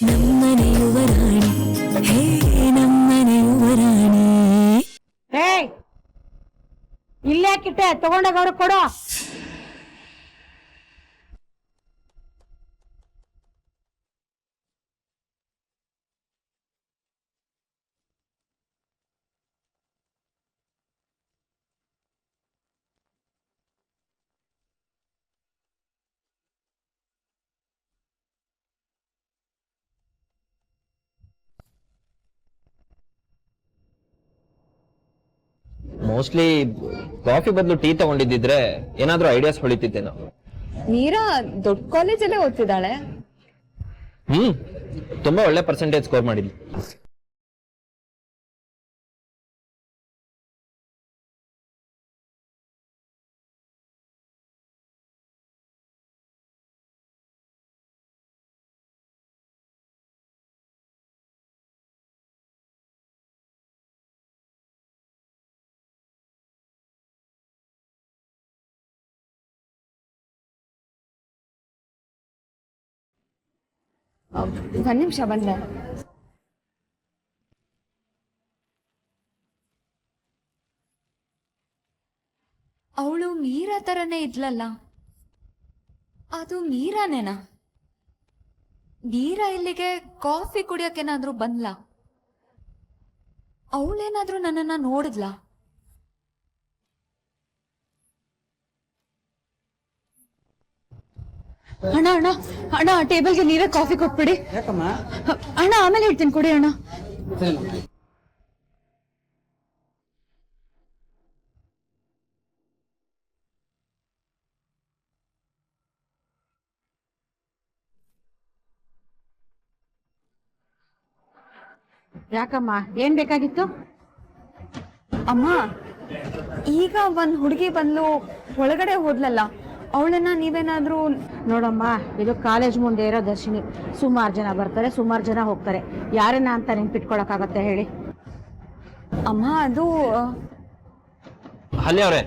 ನಮ್ಮನೆ ಯುವರಾಣಿ ಹೇ ನಮ್ಮನೆ ಯುವರಾಣಿ. ಹೇ ಇಲ್ಲಾಕಿಟ್ಟೆ ತಗೊಂಡೋಗ ಅವ್ರಿಗೆ ಕೊಡು. ಮೋಸ್ಟ್ಲಿ ಕಾಫಿ ಬದಲು ಟೀ ತಗೊಂಡಿದ್ದಿದ್ರೆ ಏನಾದ್ರೂ ಐಡಿಯಾಸ್ ಹೊಳಿತಿದ್ದೇನೋ. ಮೀರಾ ದೊಡ್ಡ ಕಾಲೇಜಲ್ಲೇ ಓದ್ತಿದ್ದಾಳೆ. ತುಂಬಾ ಒಳ್ಳೆ ಪರ್ಸೆಂಟೇಜ್ ಸ್ಕೋರ್ ಮಾಡಿದ್ವಿ. ಒಂದ್ ನಿಮಿಷ ಬಂದೆ. ಅವಳು ಮೀರಾ ತರನೇ ಇದ್ಲಲ್ಲ, ಅದು ಮೀರಾನೇನಾ? ಮೀರಾ ಇಲ್ಲಿಗೆ ಕಾಫಿ ಕುಡಿಯೋಕೇನಾದ್ರೂ ಬಂದ್ಲಾ? ಅವಳೇನಾದ್ರೂ ನನ್ನನ್ನ ನೋಡಿದ್ಲಾ? ಅಣ್ಣ ಅಣ್ಣ ಅಣ್ಣ ಟೇಬಲ್ಗೆ ನೀರೇ ಕಾಫಿ ಕೊಟ್ಬಿಡಿ ಅಣ್ಣ, ಆಮೇಲೆ ಇಡ್ತೀನಿ ಕೊಡಿ ಅಣ್ಣ. ಯಾಕಮ್ಮ ಏನ್ ಬೇಕಾಗಿತ್ತು? ಅಮ್ಮ, ಈಗ ಒಂದ್ ಹುಡುಗಿ ಬಂದ್ಲು, ಒಳಗಡೆ ಹೋದ್ಲಲ್ಲ, ಅವಳನ್ನ ನೀವೇನಾದ್ರೂ? ನೋಡಮ್ಮ, ಇದು ಕಾಲೇಜ್ ಮುಂದೆ ಇರೋ ದರ್ಶಿನಿ. ಸುಮಾರು ಜನ ಬರ್ತಾರೆ, ಸುಮಾರು ಜನ ಹೋಗ್ತಾರೆ. ಯಾರನ್ನ ಅಂತ ನೆನ್ಪಿಟ್ಕೊಳಕ್ಕಾಗತ್ತೆ ಹೇಳಿ? ಅಮ್ಮ ಅದು ಅಲ್ಲಿ ಅವ್ರೆ,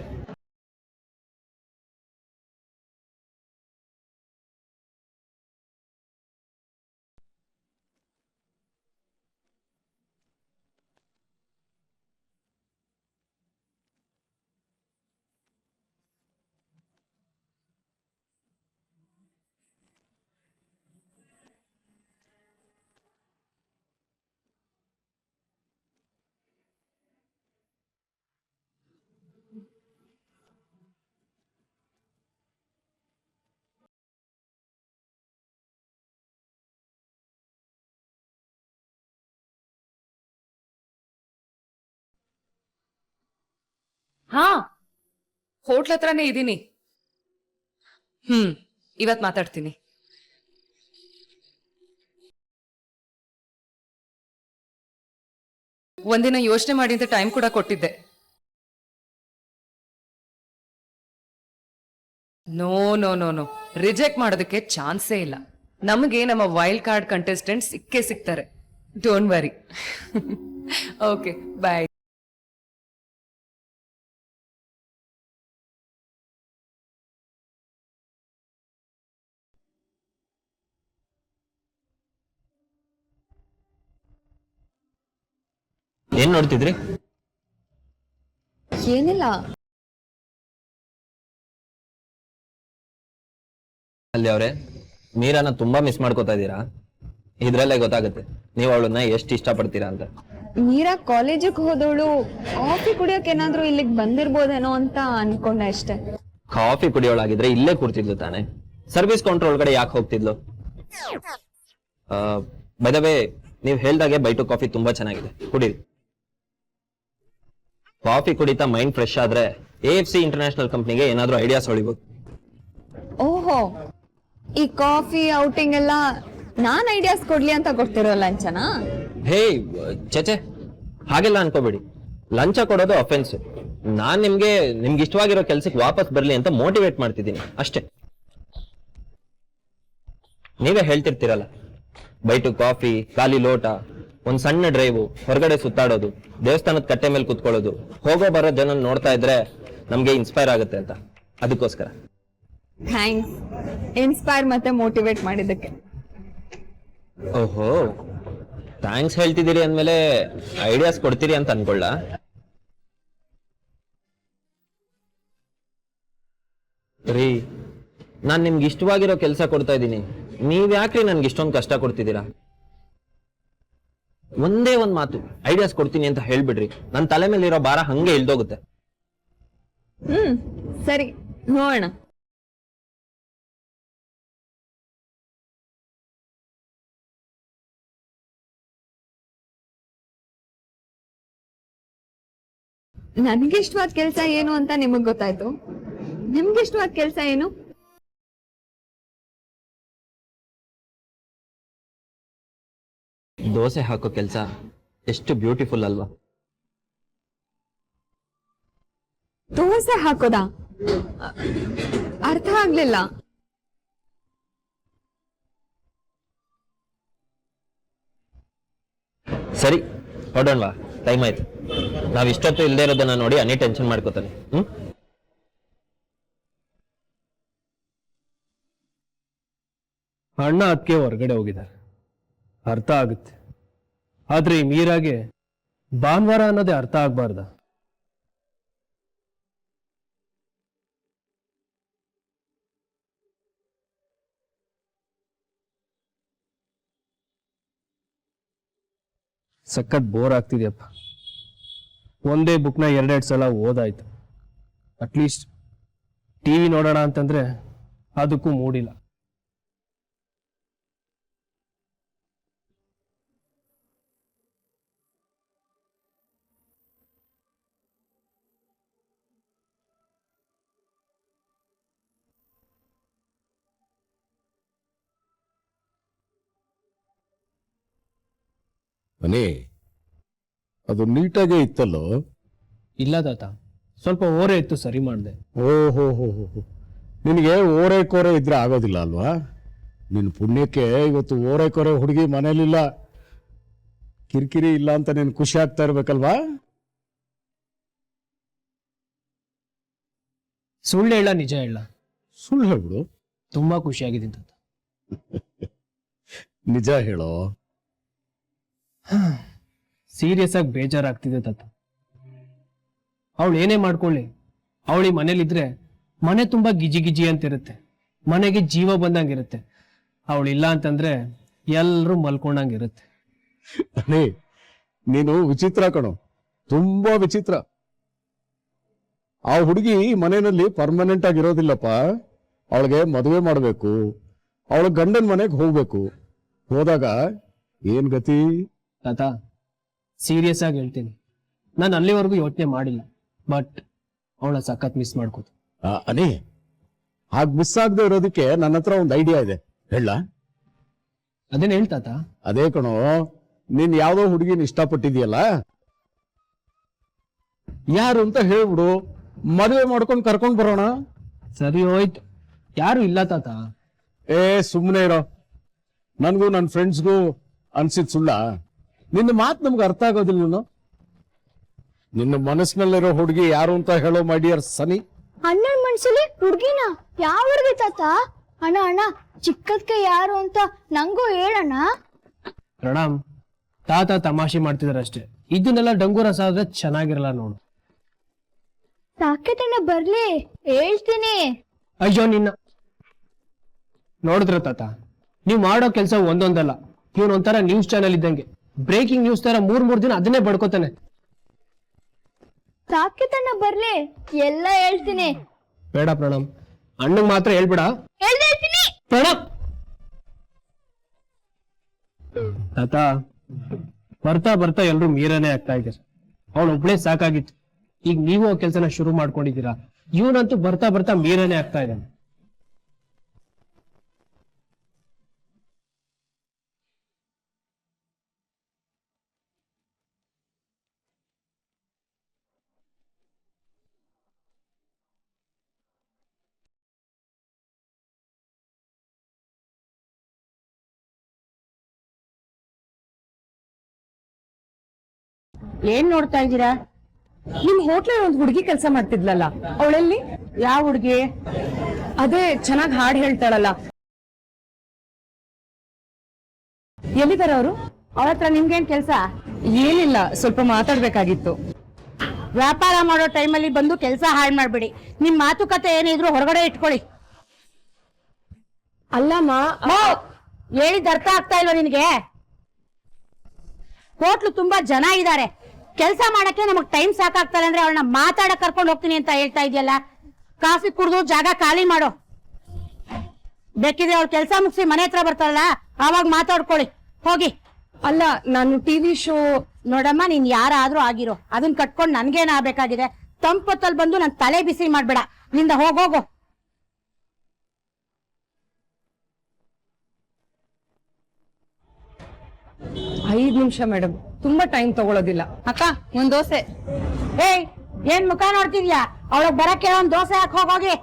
ಹಾ, ಹೋಟ್ಲ್ ಹತ್ರನೇ ಇದ್ದೀನಿ. ಇವತ್ ಮಾತಾಡ್ತೀನಿ. ಒಂದಿನ ಯೋಚನೆ ಮಾಡಿ ಅಂತ ಟೈಮ್ ಕೂಡ ಕೊಟ್ಟಿದ್ದೆ. No no no no, reject ಮಾಡೋದಕ್ಕೆ ಚಾನ್ಸೇ ಇಲ್ಲ. ನಮಗೆ ನಮ್ಮ ವೈಲ್ಡ್ ಕಾರ್ಡ್ ಕಂಟೆಸ್ಟೆಂಟ್ ಸಿಕ್ಕೇ ಸಿಗ್ತಾರೆ. Don't worry. ಓಕೆ, ಬಾಯ್. ಏನ್ ನೋಡ್ತಿದ್ರಿ? ಏನಿಲ್ಲ. ಅಲ್ಲಿ ಅವ್ರೆ, ಮೀರಾನ ತುಂಬಾ ಮಿಸ್ ಮಾಡ್ಕೋತಾ ಇದ್ದೀರಾ. ಇದ್ರಲ್ಲೇ ಗೊತ್ತಾಗುತ್ತೆ ನೀವು ಅವಳನ್ನ ಎಷ್ಟು ಇಷ್ಟ ಪಡ್ತೀರಾ ಅಂತ. ಮೀರಾ ಕಾಲೇಜಿಗೆ ಹೋದವಳು ಕಾಫಿ ಕುಡಿಯೋಕೆ ಏನಾದ್ರೂ ಇಲ್ಲಿಗೆ ಬಂದಿರ್ಬೋದೇನೋ ಅಂತ ಅನ್ಕೊಂಡೆ ಅಷ್ಟೇ. ಕಾಫಿ ಕುಡಿಯೋಳಾಗಿದ್ರೆ ಇಲ್ಲೇ ಕೂರ್ತಿದ್ಲು ತಾನೆ, ಸರ್ವಿಸ್ ಕೌಂಟರ್ ಒಳಗಡೆ ಯಾಕೆ ಹೋಗ್ತಿದ್ಲು? ಬೈ ದ ವೇ, ನೀವು ಹೇಳ್ದಾಗೆ ಬೈಟು ಕಾಫಿ ತುಂಬಾ ಚೆನ್ನಾಗಿದೆ, ಕುಡೀರಿ. ಕಾಫಿ ಕುಡಿತಾ ಮೈಂಡ್ ಫ್ರೆಶ್ ಆದ್ರೆ AFC ಇಂಟರ್ನ್ಯಾಷನಲ್ ಕಂಪ್ನಿಗೆ ಏನಾದ್ರೂ ಐಡಿಯಾಸ್ ಹೊಳಿಬಹುದು. ಓಹೋ, ಈ ಕಾಫಿ ಔಟಿಂಗ್ ಎಲ್ಲ ನಾನ್ ಐಡಿಯಾಸ್ ಕೊಡ್ಲಿ ಅಂತ ಕೊಡ್ತಿರೋ ಲಂಚನಾ? ಹೇ ಚಚೆ, ಹಾಗೆಲ್ಲ ಅನ್ಕೋಬೇಡಿ. ಲಂಚ ಕೊಡೋದು ಅಫೆನ್ಸ್. ನಾನ್ ನಿಮ್ಗೆ ಇಷ್ಟವಾಗಿರೋ ಕೆಲ್ಸಕ್ಕೆ ವಾಪಸ್ ಬರ್ಲಿ ಅಂತ ಮೋಟಿವೇಟ್ ಮಾಡ್ತಿದ್ದೀನಿ ಅಷ್ಟೇ. ನೀವೇ ಹೇಳ್ತಿರ್ತೀರಲ್ಲ, ಬೈಟು ಕಾಫಿ, ಖಾಲಿ ಲೋಟ, ಒಂದ್ ಸಣ್ಣ ಡ್ರೈವ್, ಹೊರಗಡೆ ಸುತ್ತಾಡೋದು, ದೇವಸ್ಥಾನದ ಕಟ್ಟೆ ಮೇಲೆ ಕುತ್ಕೊಳ್ಳೋದು, ಹೋಗೋ ಬರೋ ಜನ ನೋಡ್ತಾ ಇದ್ರೆ ನಮ್ಗೆ ಇನ್ಸ್ಪೈರ್ ಆಗುತ್ತೆ ಅಂತ. ಅದಕ್ಕೋಸ್ಕರ ಥ್ಯಾಂಕ್ಸ್, ಇನ್ಸ್ಪೈರ್ ಮತ್ತೆ ಮೋಟಿವೇಟ್ ಮಾಡಿದ್ದಕ್ಕೆ. ಓಹೋ, ಥ್ಯಾಂಕ್ಸ್ ಹೇಳ್ತಿದ್ದೀರಿ ಅಂದಮೇಲೆ ಐಡಿಯಾಸ್ ಕೊಡ್ತೀರಿ ಅಂತ ಅನ್ಕೊಳ್ಳ. ರೀ, ನಾನು ನಿಮ್ಗೆ ಇಷ್ಟವಾಗಿರೋ ಕೆಲಸ ಕೊಡ್ತಾ ಇದ್ದೀನಿ, ನೀವ್ ಯಾಕ್ರಿ ನನ್ಗೆ ಇಷ್ಟೊಂದು ಕಷ್ಟ ಕೊಡ್ತಿದ್ದೀರಾ? ಒಂದೇ ಒಂದ್ ಮಾತು, ಐಡಿಯಾಸ್ ಕೊಡ್ತೀನಿ ಅಂತ ಹೇಳ್ಬಿಡ್ರಿ, ನನ್ನ ತಲೆ ಮೇಲೆ ಇರೋ ಭಾರ ಹಂಗೆ ಇಳ್ದೋಗುತ್ತೆ. ಸರಿ, ನೋಡೋಣ. ನನ್ಗೆ ಇಷ್ಟವಾದ ಕೆಲ್ಸ ಏನು ಅಂತ ನಿಮಗ್ ಗೊತ್ತಾಯ್ತು. ನಿಮ್ಗೆ ಇಷ್ಟವಾದ ಕೆಲ್ಸ ಏನು? ದೋಸೆ ಹಾಕೋ ಕೆಲಸ ಎಷ್ಟು ಬ್ಯೂಟಿಫುಲ್ ಅಲ್ವಾ? ದೋಸೆ ಹಾಕೋದಾ? ಅರ್ಥ ಆಗ್ಲಿಲ್ಲ. ಸರಿ, ಹೊಡೋಣವಾ, ಟೈಮ್ ಆಯ್ತು. ನಾವ್ ಇಷ್ಟೊತ್ತು ಇಲ್ದೇ ಇರೋದನ್ನ ನೋಡಿ ಅನಿ ಟೆನ್ಷನ್ ಮಾಡ್ಕೋತಾನೆ. ಅಣ್ಣ ಅದಕ್ಕೆ ಹೊರಗಡೆ ಹೋಗಿದ್ದಾರೆ, ಅರ್ಥ ಆಗುತ್ತೆ. ಆದ್ರೆ ಈ ಮೀರಾಗೆ ಭಾನುವಾರ ಅನ್ನೋದೇ ಅರ್ಥ ಆಗ್ಬಾರ್ದ? ಸಖತ್ ಬೋರ್ ಆಗ್ತಿದ್ಯಪ್ಪ. ಒಂದೇ ಬುಕ್ನ ಎರಡೆರಡು ಸಲ ಓದಾಯ್ತು. ಅಟ್ಲೀಸ್ಟ್ ಟಿವಿ ನೋಡೋಣ ಅಂತಂದ್ರೆ ಅದಕ್ಕೂ ಮೂಡಿಲ್ಲ. ಮನೆ ಅದು ನೀಟಾಗೇ ಇತ್ತಲ್ಲೋ? ಇಲ್ಲ ತಾತ, ಸ್ವಲ್ಪ ಓರೆ ಇತ್ತು, ಸರಿ ಮಾಡಿದೆ. ಓಹೋ ಹೋ ಹೋ, ನಿನಗೆ ಓರೆ ಕೋರೆ ಇದ್ರೆ ಆಗೋದಿಲ್ಲ ಅಲ್ವಾ? ನಿನ್ನ ಪುಣ್ಯಕ್ಕೆ ಇವತ್ತು ಓರೆ ಕೋರೆ ಹುಡುಗಿ ಮನೇಲಿಲ್ಲ, ಕಿರಿಕಿರಿ ಇಲ್ಲ ಅಂತ ನೀನು ಖುಷಿ ಆಗ್ತಾ ಇರ್ಬೇಕಲ್ವಾ? ಸುಳ್ಳು ಹೇಳ ನಿಜ ಹೇಳ? ಸುಳ್ಳು ಹೇಳ್ಬಿಡು. ತುಂಬಾ ಖುಷಿಯಾಗಿದ್ದೀನಿ ತಾತ. ನಿಜ ಹೇಳೋ. ಸೀರಿಯಸ್ ಆಗಿ ಬೇಜಾರಾಗ್ತಿದೆ ತಾತ. ಅವಳು ಏನೇ ಮಾಡ್ಕೊಳ್ಳಿ, ಅವಳಿ ಮನೇಲಿದ್ರೆ ಮನೆ ತುಂಬಾ ಗಿಜಿ ಗಿಜಿ ಅಂತಿರುತ್ತೆ, ಮನೆಗೆ ಜೀವ ಬಂದಂಗಿರುತ್ತೆ. ಅವಳಿಲ್ಲ ಅಂತಂದ್ರೆ ಎಲ್ರೂ ಮಲ್ಕೊಂಡಂಗಿರುತ್ತೆ. ಅನೇ, ನೀನು ವಿಚಿತ್ರ ಕಣೋ, ತುಂಬಾ ವಿಚಿತ್ರ. ಆ ಹುಡುಗಿ ಮನೆಯಲ್ಲಿ ಪರ್ಮನೆಂಟ್ ಆಗಿರೋದಿಲ್ಲಪ್ಪ. ಅವಳಿಗೆ ಮದುವೆ ಮಾಡಬೇಕು, ಅವಳ ಗಂಡನ ಮನೆಗೆ ಹೋಗ್ಬೇಕು. ಹೋದಾಗ ಏನ್ ಗತಿ? ತಾತ, ಸೀರಿಯಸ್ ಆಗಿ ಹೇಳ್ತೀನಿ, ನಾನು ಅಲ್ಲಿವರೆಗೂ ಯೋಚನೆ ಮಾಡಿಲ್ಲ, ಬಟ್ ಅವಳ ಸಖತ್ ಮಿಸ್ ಮಾಡ್ಕೋದು. ಅನೇ, ಹಾಗೆ ಮಿಸ್ ಆಗದೆ ಇರೋದಕ್ಕೆ ನನ್ನ ಹತ್ರ ಒಂದು ಐಡಿಯಾ ಇದೆ, ಹೇಳ? ಅದೇನ್ ಹೇಳ್ತಾತ? ಅದೇ ಕಣೋ, ನೀನ್ ಯಾವ್ದೋ ಹುಡುಗಿನ ಇಷ್ಟಪಟ್ಟಿದ್ಯಲ್ಲ, ಯಾರು ಅಂತ ಹೇಳ್ಬಿಡು, ಮದುವೆ ಮಾಡ್ಕೊಂಡು ಕರ್ಕೊಂಡ್ ಬರೋಣ. ಸರಿ ಹೋಯ್ತು. ಯಾರು ಇಲ್ಲ ತಾತ? ಸುಮ್ಮನೆ ಇರೋ. ನನ್ಗೂ ನನ್ನ ಫ್ರೆಂಡ್ಸ್ಗೂ ಅನ್ಸಿದ್ ಸುಳ್ಳ? ನಿನ್ನ ಮಾತು ನಮ್ಗೆ ಅರ್ಥ ಆಗೋದಿಲ್ಲ. ನಿನ್ನ ಮನಸ್ಸಿನಲ್ಲಿರೋ ಹುಡುಗಿ ಯಾರು ಅಂತ ಹೇಳೋ ಮೈ ಡಿಯರ್ ಸನಿ. ಅಣ್ಣನ ಮನ್ಸಲ್ಲಿ ಹುಡ್ಗಿನ? ಯಾವ ಹುಡ್ಗಿ ತಾತ? ಅಣ್ಣ ಅಣ್ಣ, ಚಿಕ್ಕದ್ಕೆ ಯಾರು ಅಂತ ನಂಗೂ ಹೇಳಣ್ಣ. ಪ್ರಣಾಮ್, ತಾತ ತಮಾಷೆ ಮಾಡ್ತಿದಾರಷ್ಟೇ. ಇದನ್ನೆಲ್ಲ ಡಂಗೂರ ಸಾದ್ರೆ ಚೆನ್ನಾಗಿರಲ್ಲ ನೋಡು. ಸಾಕೆತಣ್ಣ ಬರ್ಲಿ, ಹೇಳ್ತೀನಿ. ಅಯ್ಯೋ ನಿನ್ನ. ನೋಡಿದ್ರ ತಾತ, ನೀವ್ ಮಾಡೋ ಕೆಲ್ಸ ಒಂದೊಂದಲ್ಲ. ಇವನ್ ಒಂಥರ ನ್ಯೂಸ್ ಚಾನೆಲ್ ಇದ್ದಂಗೆ, ಬ್ರೇಕಿಂಗ್ ನ್ಯೂಸ್ ತರ ಮೂರ್ ದಿನ ಅದನ್ನೇ ಬಡ್ಕೋತಾನೆ. ಸಾಕೆತಣ್ಣ ಬರ್ಲಿ, ಎಲ್ಲ ಹೇಳ್ತೀನಿ. ಬೇಡ ಪ್ರಣಾಮ್, ಅಣ್ಣಂಗ್ ಮಾತ್ರ ಹೇಳ್ಬೇಡ. ಹೇಳ್ತೀನಿ. ಪ್ರಣಾಮ್. ತಾತ, ಬರ್ತಾ ಬರ್ತಾ ಎಲ್ರು ಮೀರನೇ ಆಗ್ತಾ ಇದ್ದಾರೆ. ಅವಳು ಒಬ್ಳೆ ಸಾಕಾಗಿತ್ತು. ಈಗ ನೀವು ಆ ಕೆಲ್ಸನ ಶುರು ಮಾಡ್ಕೊಂಡಿದ್ದೀರಾ. ಇವನಂತೂ ಬರ್ತಾ ಬರ್ತಾ ಮೀರನೇ ಆಗ್ತಾ ಇದ್ದಾನೆ. ಏನ್ ನೋಡ್ತಾ ಇದ್ದೀರಾ? ನಿಮ್ ಹೋಟ್ಲಲ್ಲಿ ಒಂದು ಹುಡುಗಿ ಕೆಲಸ ಮಾಡ್ತಿದ್ಲಲ್ಲ, ಅವಳೆಲ್ಲಿ? ಯಾವ ಹುಡುಗಿ? ಅದೇ ಚೆನ್ನಾಗಿ ಹಾಡು ಹೇಳ್ತಾಳಲ್ಲ. ಎಲ್ಲಿದಾರ ಅವರು? ಅವ್ರ ಹತ್ರ ನಿಮ್ಗೇನ್ ಕೆಲ್ಸ? ಏನಿಲ್ಲ, ಸ್ವಲ್ಪ ಮಾತಾಡ್ಬೇಕಾಗಿತ್ತು. ವ್ಯಾಪಾರ ಮಾಡೋ ಟೈಮಲ್ಲಿ ಬಂದು ಕೆಲಸ ಹಾಳು ಮಾಡ್ಬಿಡಿ. ನಿಮ್ ಮಾತುಕತೆ ಏನಿದ್ರು ಹೊರಗಡೆ ಇಟ್ಕೊಳ್ಳಿ. ಅಲ್ಲಮ್ಮ, ಹೇಳಿದ ಅರ್ಥ ಆಗ್ತಾ ಇಲ್ವಾ ನಿನ್ಗೆ? ಹೋಟ್ಲು ತುಂಬಾ ಜನ ಇದ್ದಾರೆ, ಕೆಲಸ ಮಾಡಕ್ಕೆ ನಮಗ್ ಟೈಮ್ ಸಾಕಾಗ್ತಾರೆ ಅಂದ್ರೆ ಅವಳನ್ನ ಮಾತಾಡಕ್ ಕರ್ಕೊಂಡು ಹೋಗ್ತೀನಿ ಅಂತ ಹೇಳ್ತಾ ಇದೆಯಲ್ಲ. ಕಾಫಿ ಕುಡ್ದು ಜಾಗ ಖಾಲಿ ಮಾಡೋ. ಬೇಕಿದ್ರೆ ಅವ್ಳು ಕೆಲಸ ಮುಗಿಸಿ ಮನೆ ಹತ್ರ ಬರ್ತಾರಲ್ಲ ಆವಾಗ ಮಾತಾಡ್ಕೊಳ್ಳಿ. ಹೋಗಿ. ಅಲ್ಲ, ನಾನು ಟಿವಿ ಶೋ ನೋಡಮ್ಮ, ನೀನ್ ಯಾರಾದ್ರೂ ಆಗಿರೋ, ಅದನ್ನ ಕಟ್ಕೊಂಡು ನನ್ಗೇನ ಆಗ್ಬೇಕಾಗಿದೆ? ತಂಪೊತ್ತಲ್ಲಿ ಬಂದು ನನ್ ತಲೆ ಬಿಸಿ ಮಾಡ್ಬೇಡ. ನಿಂದ ಹೋಗೋಗು. ಐದು ನಿಮಿಷ ಮೇಡಮ್, ತುಂಬಾ ಟೈಮ್ ತಗೊಳ್ಳೋದಿಲ್ಲ. ಅಕ್ಕ, ಒಂದ್ ದೋಸೆ. ಏಯ್, ಏನ್ ಮುಖ ನೋಡ್ತಿದ್ಯಾ? ಅವಳಗ್ ಬರಕ್ಕೆ ಒಂದ್ ದೋಸೆ ಹಾಕ್ ಹೋಗೋಗಿ.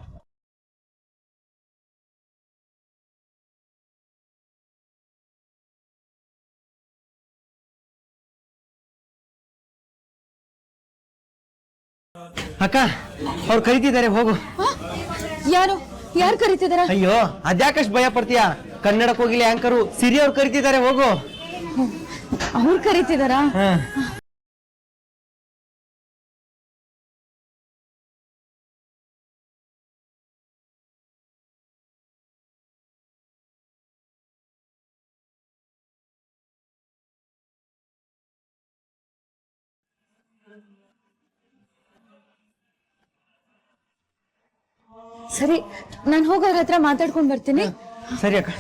ಅಕ್ಕ, ಅವ್ರು ಕರಿತಿದ್ದಾರೆ, ಹೋಗು. ಯಾರು ಕರೀತಿದಾರ? ಅಯ್ಯೋ, ಅದ್ಯಾಕಷ್ಟು ಭಯ ಪಡ್ತೀಯಾ? ಕನ್ನಡಕ್ಕೆ ಹೋಗಿಲ್ಲ ಆಂಕರು ಸಿರಿ ಅವ್ರು ಕರಿತಿದ್ದಾರೆ, ಹೋಗು. ಅವ್ರು ಕರೀತಿದಾರಾ? ಸರಿ, ನಾನು ಹೋಗೋರ ಹತ್ರ ಮಾತಾಡ್ಕೊಂಡ್ ಬರ್ತೀನಿ. ಸರಿ ಅಕ್ಕ.